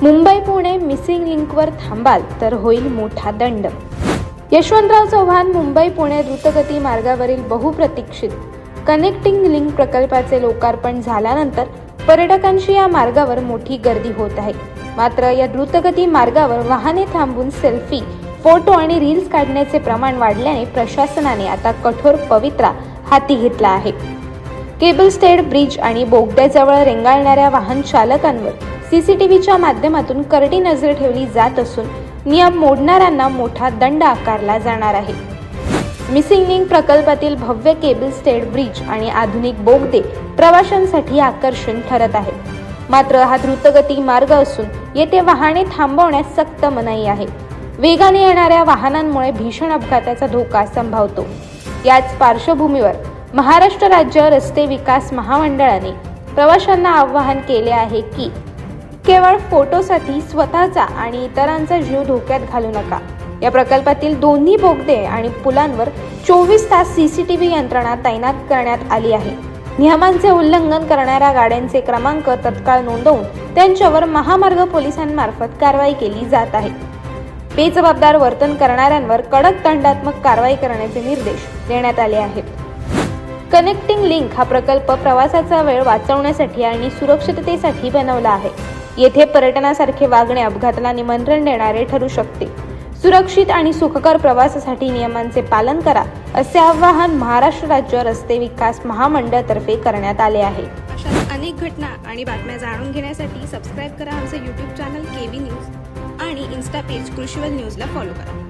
Mumbai Pune missing लिंकवर थांबाल तर होईल मोठा दंड। यशवंतराव चव्हाण मुंबई पुणे द्रुतगती मार्गावरील बहुप्रतीक्षित कनेक्टिंग लिंक प्रकल्पाचे लोकार्पण झाल्यानंतर पर्यटकांची या मार्गावर मोठी गर्दी होत आहे। मात्र या द्रुतगती मार्गावर वाहने थांबून सेल्फी, फोटो आणि रील्स काढण्याचे प्रमाण वाढल्याने प्रशासनाने आता कठोर पवित्रा हाती घेतला आहे। केबल स्टेड ब्रिज आणि बोगद्याजवळ रेंगाळणाऱ्या वाहन चालकांवर सीसीटीव्हीच्या माध्यमातून करडी नजर ठेवली जात असून नियम मोडणाऱ्यांना मोठा दंड आकारला जाणार आहे। मिसिंग लिंक प्रकल्पातील भव्य केबल स्टेड ब्रिज आणि आधुनिक बोगदे प्रवाशांसाठी आकर्षण ठरत आहेत। मात्र हा द्रुतगती मार्ग असून येथे वाहने थांबवण्यास सक्त मनाई आहे। वेगाने येणाऱ्या वाहनांमुळे भीषण अपघाताचा धोका संभावतो। याच पार्श्वभूमीवर महाराष्ट्र राज्य रस्ते विकास महामंडळाने प्रवाशांना आवाहन केले आहे की केवळ फोटोसाठी स्वतःचा आणि इतरांचा जीव धोक्यात घालू नका। या प्रकल्पातील दोन्ही बोगदे आणि पुलांवर 24 तास सीसीटीव्ही यंत्रणा तैनात करण्यात आली आहे। नियमांचे उल्लंघन करणाऱ्या गाड्यांचे क्रमांक तत्काळ नोंदवून त्यांच्यावर महामार्ग पोलिसांमार्फत कारवाई केली जात आहे। बेजबाबदार वर्तन करणाऱ्यांवर कडक दंडात्मक कारवाई करण्याचे निर्देश देण्यात आले आहेत। कनेक्टिंग लिंक हा प्रकल्प प्रवासाचा वेळ वाचवण्यासाठी आणि सुरक्षिततेसाठी बनवला आहे। येथे पर्यटनासारखे वागणे अपघाताला निमंत्रण देणारे ठरू शकते। सुरक्षित आणि सुखकर प्रवासासाठी नियमांचे पालन करा, असे आवाहन महाराष्ट्र राज्य रस्ते विकास महामंडळ तर्फे करण्यात आले आहे। अशा अनेक घटना आणि बातम्या जाणून घेण्यासाठी सबस्क्राइब करा आमचे YouTube चॅनल केवी न्यूज आणि इन्स्टा पेज कृषीवल न्यूजला फॉलो करा।